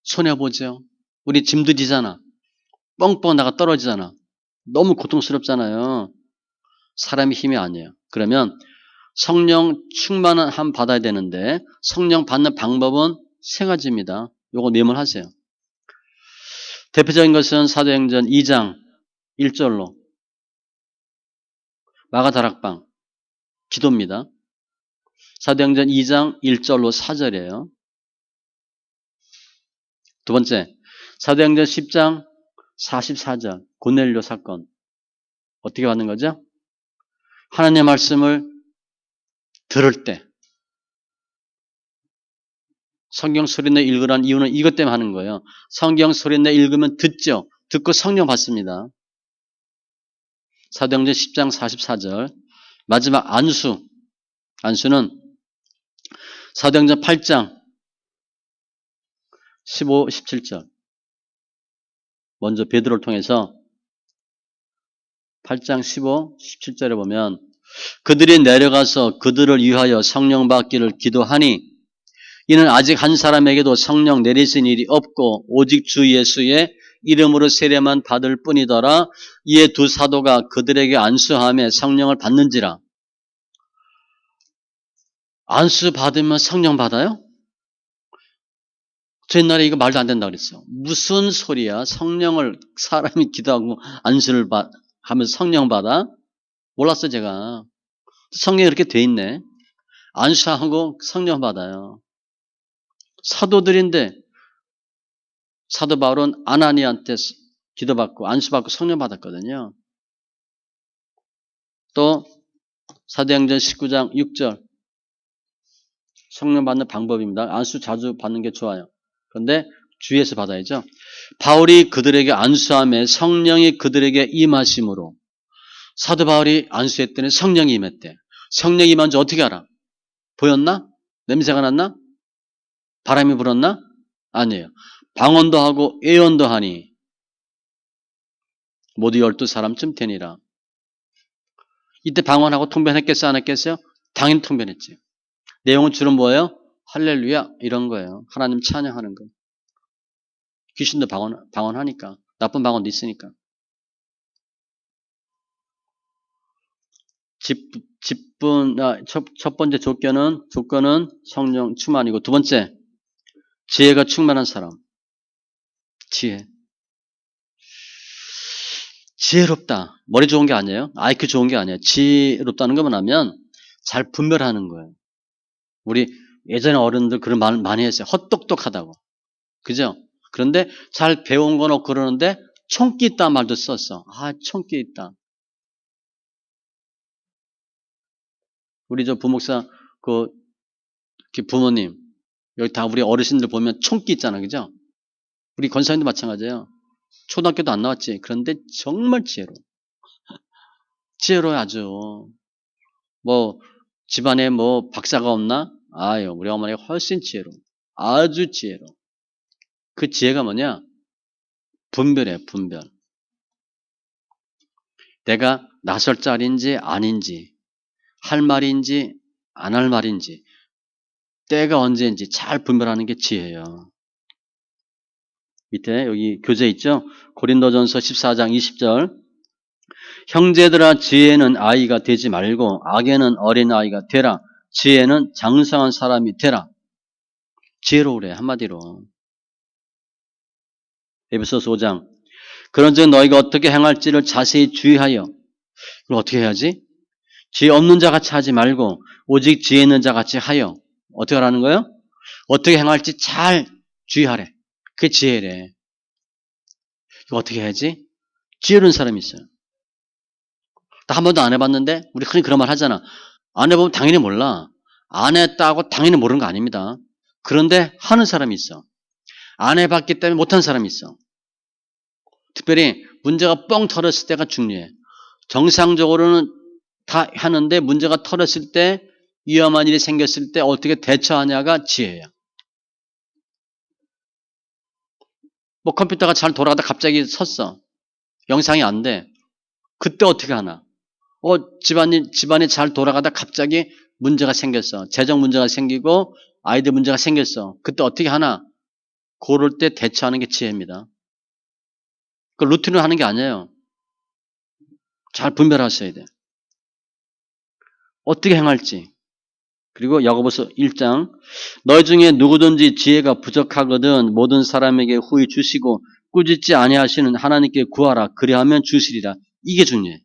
손해보죠. 우리 짐도 지잖아. 뻥뻥 나가 떨어지잖아. 너무 고통스럽잖아요. 사람의 힘이 아니에요. 그러면 성령 충만함 받아야 되는데 성령 받는 방법은 세 가지입니다. 요거 메모하세요. 대표적인 것은 사도행전 2장 1절로 마가다락방 기도입니다. 사도행전 2장 1절로 4절이에요. 두 번째, 사도행전 10장 44절 고넬료 사건 어떻게 받는 거죠? 하나님의 말씀을 들을 때 성경 소리내 읽으라는 이유는 이것 때문에 하는 거예요. 성경 소리내 읽으면 듣죠. 듣고 성령 받습니다. 사도행전 10장 44절 마지막 안수는 사도행전 8장 15, 17절 먼저 베드로를 통해서 8장 15, 17절에 보면 그들이 내려가서 그들을 위하여 성령 받기를 기도하니 이는 아직 한 사람에게도 성령 내리신 일이 없고 오직 주 예수의 이름으로 세례만 받을 뿐이더라. 이에 두 사도가 그들에게 안수하며 성령을 받는지라. 안수 받으면 성령 받아요? 저 옛날에 이거 말도 안 된다고 그랬어요. 무슨 소리야? 성령을 사람이 기도하고 안수를 하면 성령 받아? 몰랐어요 제가. 성경에 이렇게 돼 있네. 안수하고 성령 받아요. 사도들인데 사도 바울은 아나니한테 기도받고 안수받고 성령 받았거든요. 또 사도행전 19장 6절 성령 받는 방법입니다. 안수 자주 받는 게 좋아요. 그런데 주위에서 받아야죠. 바울이 그들에게 안수하며 성령이 그들에게 임하심으로 사도 바울이 안수했더니 성령이 임했대. 성령이 임한 줄 어떻게 알아? 보였나? 냄새가 났나? 바람이 불었나? 아니에요. 방언도 하고 예언도 하니 모두 12사람쯤 되니라. 이때 방언하고 통변했겠어요? 안 했겠어요? 당연히 통변했지. 내용은 주로 뭐예요? 할렐루야 이런 거예요. 하나님 찬양하는 거. 귀신도 방언하니까. 나쁜 방언도 있으니까. 첫 번째 조건은 성령 충만이고 두 번째 지혜가 충만한 사람. 지혜롭다. 머리 좋은 게 아니에요. IQ 좋은 게 아니에요. 지혜롭다는 것만 하면 잘 분별하는 거예요. 우리 예전에 어른들 그런 말 많이 했어요. 헛똑똑하다고. 그죠? 그런데 잘 배운 건 없고 그러는데 총기 있다 말도 썼어. 총기 있다. 우리 저 부목사 그 부모님 여기 다 우리 어르신들 보면 총기 있잖아, 그죠? 우리 권사님도 마찬가지예요. 초등학교도 안 나왔지. 그런데 정말 지혜로워 아주. 뭐 집안에 뭐 박사가 없나? 아유, 우리 어머니가 훨씬 지혜로워. 아주 지혜로워. 그 지혜가 뭐냐? 분별이에요, 분별. 내가 나설 자리인지 아닌지, 할 말인지 안 할 말인지, 때가 언제인지 잘 분별하는 게 지혜예요. 밑에 여기 교재 있죠? 고린도전서 14장 20절. 형제들아, 지혜는 아이가 되지 말고 악에는 어린아이가 되라. 지혜는 장성한 사람이 되라. 지혜로우래, 한마디로. 에베소서 5장. 그런즉 너희가 어떻게 행할지를 자세히 주의하여. 그걸 어떻게 해야지? 지혜 없는 자 같이 하지 말고 오직 지혜 있는 자 같이 하여. 어떻게 하라는 거예요? 어떻게 행할지 잘 주의하래. 그게 지혜래. 이거 어떻게 해야지? 지혜로운 사람이 있어요. 나 한 번도 안 해봤는데 우리 흔히 그런 말 하잖아. 안 해보면 당연히 몰라. 안 했다고 당연히 모르는 거 아닙니다. 그런데 하는 사람이 있어. 안 해봤기 때문에 못하는 사람이 있어. 특별히 문제가 뻥 터졌을 때가 중요해. 정상적으로는 다 하는데 문제가 터졌을 때, 위험한 일이 생겼을 때 어떻게 대처하냐가 지혜야. 뭐 컴퓨터가 잘 돌아가다 갑자기 섰어. 영상이 안 돼. 그때 어떻게 하나? 집안이 잘 돌아가다 갑자기 문제가 생겼어. 재정 문제가 생기고 아이들 문제가 생겼어. 그때 어떻게 하나? 그럴 때 대처하는 게 지혜입니다. 그 루틴으로 하는 게 아니에요. 잘 분별하셔야 돼. 어떻게 행할지. 그리고 야고보서 1장. 너희 중에 누구든지 지혜가 부족하거든 모든 사람에게 후히 주시고 꾸짖지 아니하시는 하나님께 구하라. 그리하면 주시리라. 이게 중요해.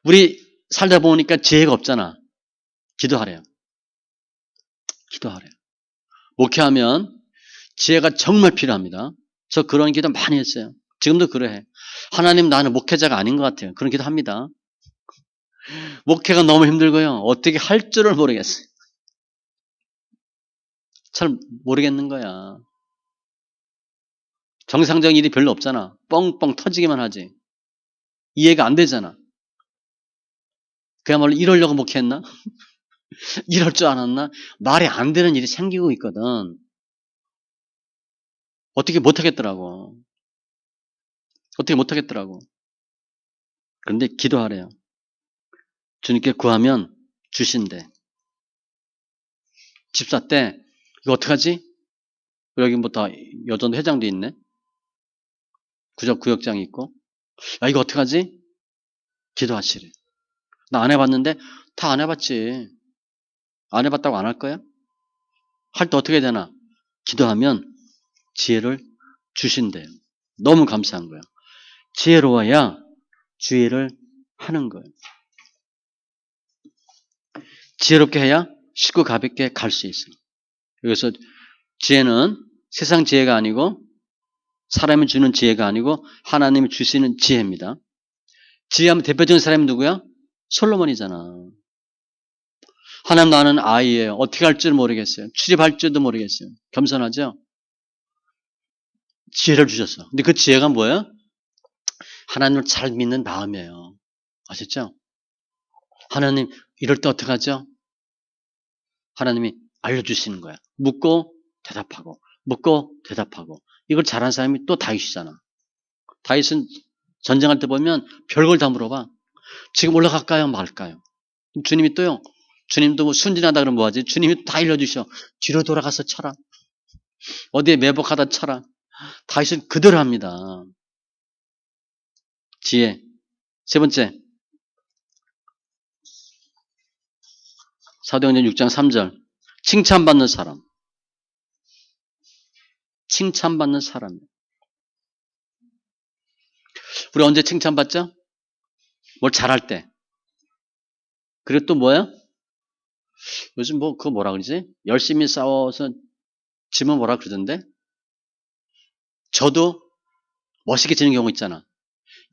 우리 살다 보니까 지혜가 없잖아. 기도하래요. 기도하래요. 목회하면 지혜가 정말 필요합니다. 저 그런 기도 많이 했어요. 지금도 그래. 하나님, 나는 목회자가 아닌 것 같아요. 그런 기도 합니다. 목회가 너무 힘들고요. 어떻게 할 줄을 모르겠어요. 잘 모르겠는 거야. 정상적인 일이 별로 없잖아. 뻥뻥 터지기만 하지. 이해가 안 되잖아. 그야말로 이러려고 목회했나? 이럴 줄 알았나? 말이 안 되는 일이 생기고 있거든. 어떻게 못하겠더라고. 어떻게 못하겠더라고. 그런데 기도하래요. 주님께 구하면 주신대. 집사 때 이거 어떡하지? 여기 뭐 다 여전도 회장도 있네. 구역장이 있고. 야, 이거 어떡하지? 기도하시래. 나 안 해봤는데 다 안 해봤지. 안 해봤다고 안 할 거야? 할 때 어떻게 되나? 기도하면 지혜를 주신대요. 너무 감사한 거예요. 지혜로워야 주의를 하는 거예요. 지혜롭게 해야 쉽고 가볍게 갈 수 있어요. 그래서 지혜는 세상 지혜가 아니고 사람이 주는 지혜가 아니고 하나님이 주시는 지혜입니다. 지혜하면 대표적인 사람이 누구야? 솔로몬이잖아. 하나님, 나는 아이예요. 어떻게 할 줄 모르겠어요. 출입할 줄도 모르겠어요. 겸손하죠? 지혜를 주셨어. 근데 그 지혜가 뭐예요? 하나님을 잘 믿는 마음이에요. 아셨죠? 하나님, 이럴 때 어떡하죠? 하나님이 알려주시는 거야. 묻고 대답하고, 묻고 대답하고. 이걸 잘하는 사람이 또 다윗이잖아. 다윗은 전쟁할 때 보면 별걸 다 물어봐. 지금 올라갈까요? 말까요? 주님이 또요. 주님도 뭐 순진하다 그러면 뭐하지? 주님이 다 알려주셔. 뒤로 돌아가서 쳐라. 어디에 매복하다 쳐라. 다윗은 그대로 합니다. 지혜. 세 번째. 사도행전 6장 3절. 칭찬받는 사람. 칭찬받는 사람. 우리 언제 칭찬받죠? 뭘 잘할 때. 그리고 또 뭐야? 요즘 뭐 그거 뭐라 그러지? 열심히 싸워서 지면 뭐라 그러던데? 저도 멋있게 지는 경우 있잖아.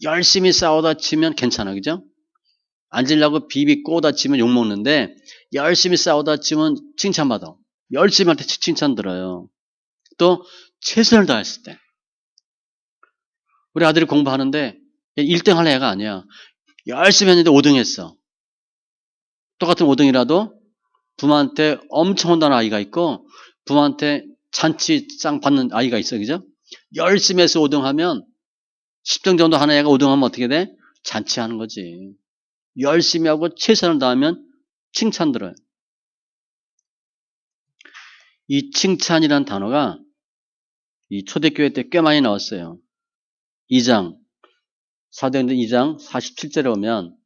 열심히 싸우다 치면 괜찮아. 그죠? 앉으려고 비비 꼬다 치면 욕먹는데 열심히 싸우다 치면 칭찬받아. 열심히 할 때 칭찬 들어요. 또 최선을 다했을 때. 우리 아들이 공부하는데 1등 할 애가 아니야. 열심히 했는데 5등 했어. 똑같은 5등이라도 부모한테 엄청 혼나는 아이가 있고 부모한테 잔치상 받는 아이가 있어. 그죠? 열심히 해서 5등 하면 10등 정도 하는 애가 5등 하면 어떻게 돼? 잔치하는 거지. 열심히 하고 최선을 다하면 칭찬 들어요. 이 칭찬이라는 단어가 이 초대교회 때 꽤 많이 나왔어요. 2장, 사도행전 2장 47절에 보면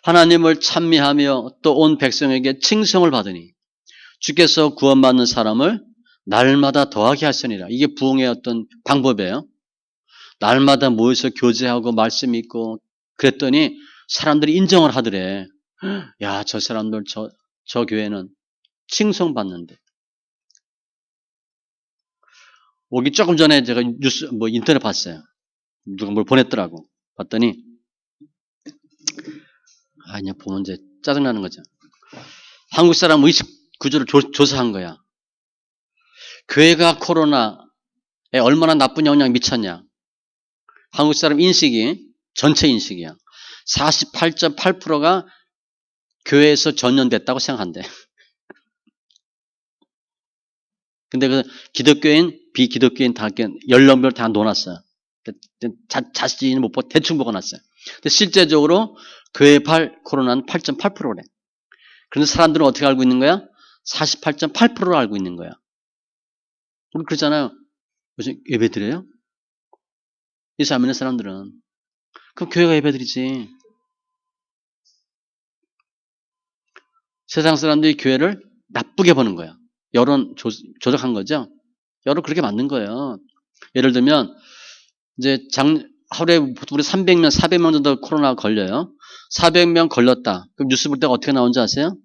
하나님을 찬미하며 또 온 백성에게 칭송을 받으니 주께서 구원받는 사람을 날마다 더하게 하시니라. 이게 부흥의 어떤 방법이에요. 날마다 모여서 교제하고 말씀 있고 그랬더니 사람들이 인정을 하더래. 야, 저 사람들 저 교회는 칭송받는데. 오기 조금 전에 제가 뉴스 인터넷 봤어요. 누가 뭘 보냈더라고. 봤더니 그냥 보면 이제 짜증나는 거죠. 한국 사람 의식 구조를 조사한 거야. 교회가 코로나에 얼마나 나쁜 영향을 미쳤냐. 한국 사람 인식이 전체 인식이야. 48.8%가 교회에서 전염됐다고 생각한대. 근데 그 기독교인, 비기독교인 다 연령별 다 놓아놨어요. 자신이 못 보고 대충 보고놨어요. 근데 실제적으로 교회 코로나는 8.8%래. 그런데 사람들은 어떻게 알고 있는 거야? 48.8%로 알고 있는 거야. 우리 그러잖아요. 요즘 예배 드려요? 예수 안 믿는 사람들은. 그럼 교회가 예배 드리지. 세상 사람들이 교회를 나쁘게 보는 거야. 여론 조작한 거죠. 여론 그렇게 만든 거예요. 예를 들면 이제 하루에 우리 300명, 400명 정도 코로나 걸려요. 400명 걸렸다. 그럼 뉴스 볼 때가 어떻게 나오는지 아세요?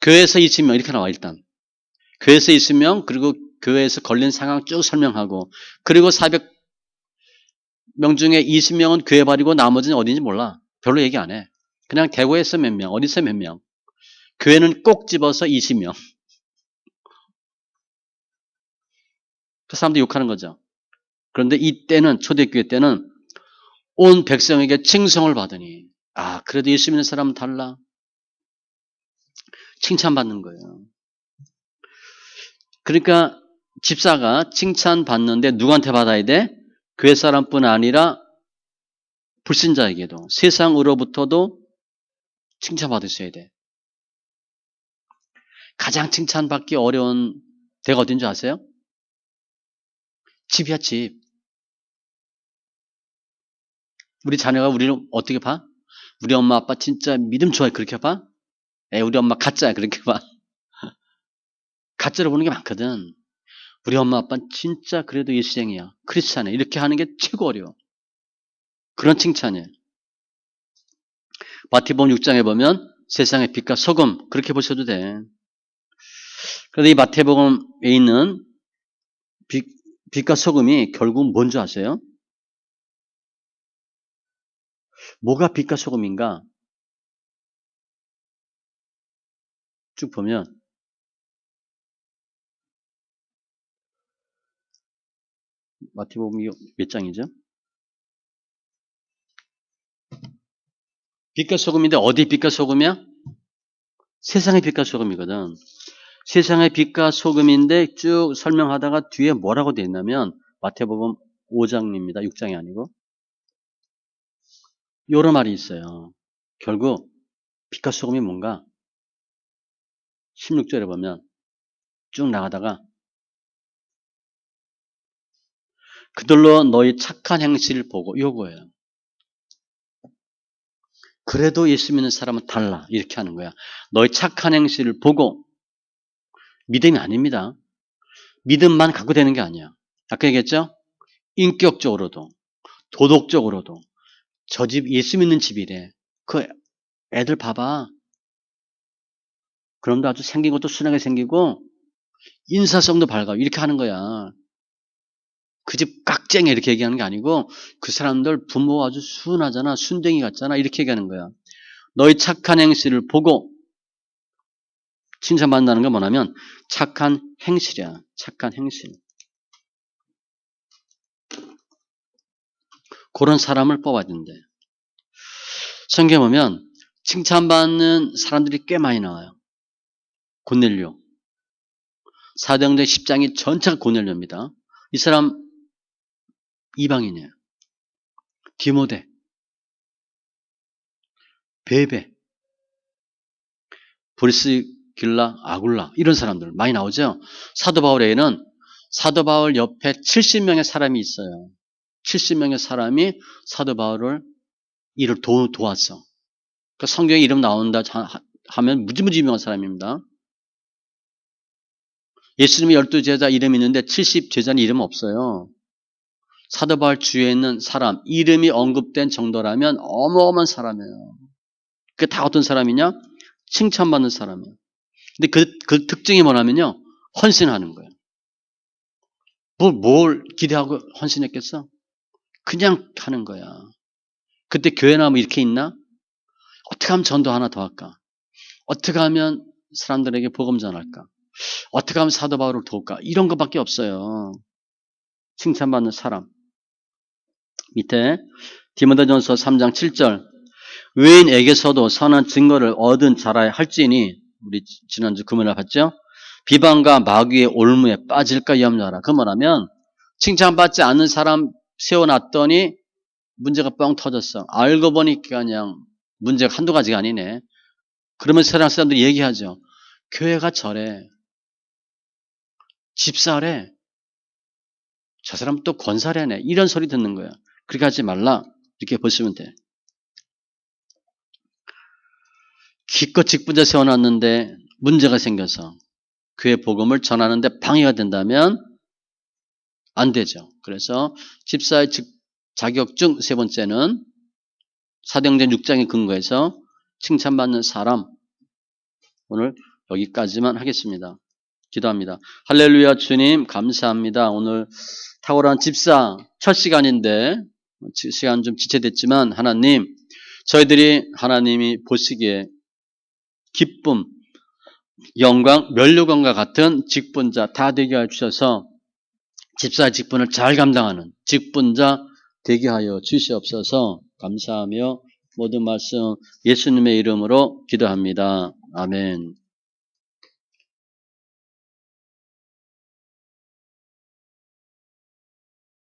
교회에서 20명 이렇게 나와 일단. 교회에서 20명 그리고 교회에서 걸린 상황 쭉 설명하고 그리고 400명 중에 20명은 교회 발이고 나머지는 어딘지 몰라. 별로 얘기 안 해. 그냥 대구에서 몇 명, 어디서 몇 명. 교회는 꼭 집어서 20명. 그 사람들 욕하는 거죠. 그런데 이때는 초대교회 때는 온 백성에게 칭송을 받으니 그래도 예수 믿는 사람은 달라. 칭찬받는 거예요. 그러니까 집사가 칭찬받는데 누구한테 받아야 돼? 교회 사람뿐 아니라 불신자에게도 세상으로부터도 칭찬받으셔야 돼. 가장 칭찬받기 어려운 데가 어딘 줄 아세요? 집이야 집. 우리 자녀가 우리를 어떻게 봐? 우리 엄마 아빠 진짜 믿음 좋아해 그렇게 봐? 우리 엄마 가짜야 그렇게 봐. 가짜로 보는 게 많거든. 우리 엄마 아빠는 진짜 그래도 예수쟁이야. 크리스찬이야. 이렇게 하는 게 최고 어려워. 그런 칭찬이에요. 마태복음 6장에 보면 세상의 빛과 소금 그렇게 보셔도 돼. 그런데 이 마태복음에 있는 빛과 소금이 결국 뭔지 아세요? 뭐가 빛과 소금인가? 쭉 보면 마태복음이 몇 장이죠? 빛과 소금인데 어디 빛과 소금이야? 세상의 빛과 소금이거든. 세상의 빛과 소금인데 쭉 설명하다가 뒤에 뭐라고 되어 있냐면 마태복음 5장입니다. 6장이 아니고. 여러 말이 있어요. 결국 빛과 소금이 뭔가 16절에 보면 쭉 나가다가 그들로 너희 착한 행실을 보고 요거예요. 그래도 예수 믿는 사람은 달라 이렇게 하는 거야. 너희 착한 행실을 보고 믿음이 아닙니다. 믿음만 갖고 되는 게 아니야. 아까 얘기했죠? 인격적으로도 도덕적으로도 저 집 예수 믿는 집이래. 그 애들 봐봐. 그럼도 아주 생긴 것도 순하게 생기고 인사성도 밝아. 이렇게 하는 거야. 그 집 깍쟁이 이렇게 얘기하는 게 아니고 그 사람들 부모 아주 순하잖아. 순둥이 같잖아. 이렇게 얘기하는 거야. 너희 착한 행실을 보고 칭찬받는다는 건 뭐냐면 착한 행실이야. 착한 행실. 그런 사람을 뽑아야 된대. 성경에 보면 칭찬받는 사람들이 꽤 많이 나와요. 고넬료. 사도행전 10장이 전체가 고넬료입니다. 이 사람 이방인이에요. 디모데, 베베, 브리스길라, 아굴라 이런 사람들 많이 나오죠. 사도 바울에는 사도 바울 옆에 70명의 사람이 있어요. 70명의 사람이 사도 바울을 일을 도왔어. 그러니까 성경에 이름 나온다 하면 무지무지 유명한 사람입니다. 예수님의 12제자 이름이 있는데 70제자는 이름 없어요. 사도 바울 주위에 있는 사람 이름이 언급된 정도라면 어마어마한 사람이에요. 그게 다 어떤 사람이냐? 칭찬받는 사람이에요. 근데 그 특징이 뭐냐면요. 헌신하는 거예요. 뭘 기대하고 헌신했겠어? 그냥 하는 거야. 그때 교회 나오면 이렇게 있나? 어떻게 하면 전도 하나 더 할까? 어떻게 하면 사람들에게 복음 전할까? 어떻게 하면 사도 바울을 도울까? 이런 것밖에 없어요. 칭찬받는 사람. 밑에 디모데전서 3장 7절 의인에게서도 선한 증거를 얻은 자라야 할지니 우리 지난주 금요일에 봤죠? 비방과 마귀의 올무에 빠질까 염려하라. 그 뭐냐면 칭찬받지 않는 사람 세워놨더니 문제가 뻥 터졌어. 알고 보니까 그냥 문제가 한두 가지가 아니네. 그러면 세상 사람들이 얘기하죠. 교회가 저래. 집사래. 저 사람 또 권사래네. 이런 소리 듣는 거야. 그렇게 하지 말라. 이렇게 보시면 돼. 기껏 직분자 세워놨는데 문제가 생겨서 그의 복음을 전하는데 방해가 된다면 안 되죠. 그래서 집사의 자격증 세 번째는 사도행전 6장에 근거해서 칭찬받는 사람. 오늘 여기까지만 하겠습니다. 기도합니다. 할렐루야 주님 감사합니다. 오늘 탁월한 집사 첫 시간인데 시간 좀 지체됐지만 하나님 저희들이 하나님이 보시기에 기쁨, 영광, 면류관과 같은 직분자 다 되게 해주셔서 집사의 직분을 잘 감당하는 직분자 되게 하여 주시옵소서. 감사하며 모든 말씀 예수님의 이름으로 기도합니다. 아멘.